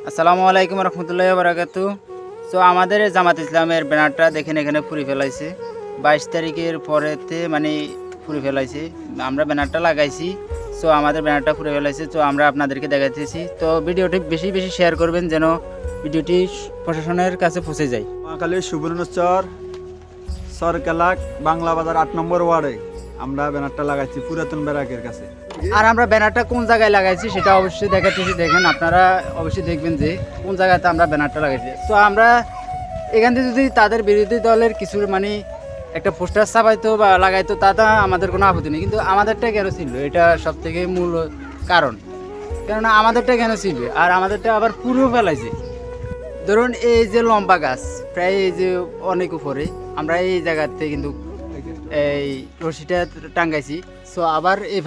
আসসালামু আলাইকুম রহমতুল্লাহি ওয়া বারাকাতুহু। সো আমাদের জামাত ইসলামের ব্যানারটা দেখেন এখানে পুড়ে ফেলাইছে 22 তারিখের পরেতে মানে পুড়ে ফেলাইছে। আমরা ব্যানারটা লাগাইছি, সো আমাদের ব্যানারটা পুড়ে ফেলাইছে। তো আমরা আপনাদেরকে দেখাইতেছি, তো ভিডিওটি বেশি বেশি শেয়ার করবেন যেন ভিডিওটি প্রশাসনের কাছে পৌঁছে যায়। মহাখালী সুবর্ণচর সরকেলাক বাংলা বাজার 8 নম্বর ওয়ার্ডে আমরা ব্যানারটা লাগাইছি পুরাতন ব্যারাকের কাছে। আর আমরা ব্যানারটা কোন জায়গায় লাগাইছি সেটা অবশ্যই দেখাতেছি, দেখেন আপনারা অবশ্যই দেখবেন যে কোন জায়গাতে আমরা ব্যানারটা লাগাইছি। তো আমরা এখান থেকে যদি তাদের বিরোধী দলের কিছু মানে একটা পোস্টার ছাপাইতো বা লাগাইতো তা আমাদের কোনো আপত্তি নেই, কিন্তু আমাদেরটা কেন ছিল এটা সব থেকে মূল কারণ। কেননা আমাদেরটা কেন ছিল আর আমাদেরটা আবার পুরো ফেলাইছে। ধরুন এই যে লম্বা গাছ প্রায় এই যে অনেক উপরে, আমরা এই জায়গাতে কিন্তু এই রশিটা টাঙ্গাইছি। সো আবার এই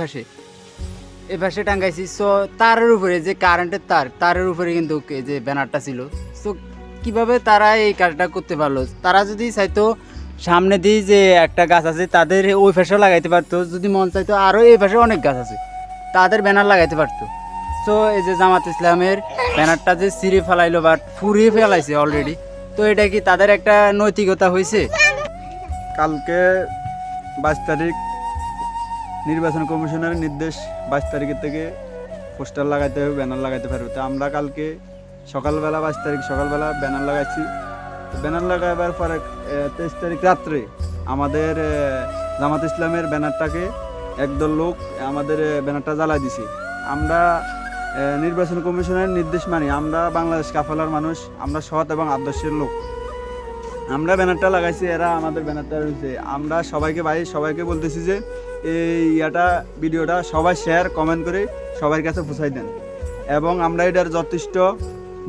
পাশে টাঙ্গাইছি। সো তারের উপরে যে কারেন্টের তারের উপরে কিন্তু এই যে ব্যানারটা ছিল। সো কিভাবে তারা এই কাজটা করতে পারলো? তারা যদি চাইতো সামনে দিয়ে যে একটা গাছ আছে তাদের ওই পাশে লাগাইতে পারতো, যদি মন চাইতো আরও এই পাশে অনেক গাছ আছে তাদের ব্যানার লাগাইতে পারতো। সো এই যে জামাত ইসলামের ব্যানারটা যে ছিঁড়ে ফেলাইলো বা ফুরিয়ে ফেলাইছে অলরেডি, তো এটা কি তাদের একটা নৈতিকতা হয়েছে? কালকে 22 তারিখ নির্বাচন কমিশনের নির্দেশ, 22 তারিখের থেকে পোস্টার লাগাইতে হবে, ব্যানার লাগাইতে পারবে। তো আমরা কালকে সকালবেলা 22 তারিখ সকালবেলা ব্যানার লাগাইছি। ব্যানার লাগাইবার পরে 23 তারিখ রাত্রে আমাদের জামাত ইসলামের ব্যানারটাকে একদল লোক আমাদের ব্যানারটা জ্বালাই দিছে। আমরা নির্বাচন কমিশনের নির্দেশ মানি, আমরা বাংলাদেশ কাফালার মানুষ, আমরা সৎ এবং আদর্শের লোক। আমরা ব্যানারটা লাগাইছি, এরা আমাদের ব্যানারটা রয়েছে। আমরা সবাইকে বলতেছি যে এই ভিডিওটা সবাই শেয়ার কমেন্ট করে সবার কাছে পৌঁছাই দেন, এবং আমরা এটার যথেষ্ট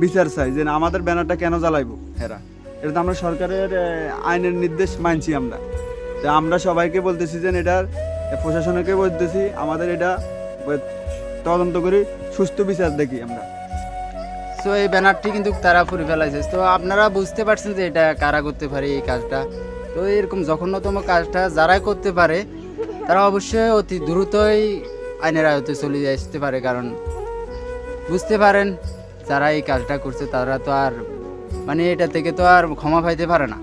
বিচার চাই যে আমাদের ব্যানারটা কেন জ্বালাইব এরা। এটা তো আমরা সরকারের আইনের নির্দেশ মানছি। আমরা সবাইকে বলতেছি যে এটার প্রশাসনকে বলতেছি আমাদের এটা তদন্ত করে সুস্থ বিচার দেখি আমরা। সো এই ব্যানারটি কিন্তু তারা পুড়ে ফেলাইছে। তো আপনারা বুঝতে পারছেন যে এটা কারা করতে পারে এই কাজটা। তো এরকম জঘন্যতম কাজটা যারাই করতে পারে তারা অবশ্যই অতি দ্রুতই আইনের আয়ত্তে চলে আসতে পারে, কারণ বুঝতে পারেন যারা এই কাজটা করছে তারা তো আর মানে এটা থেকে তো আর ক্ষমা পাইতে পারে না।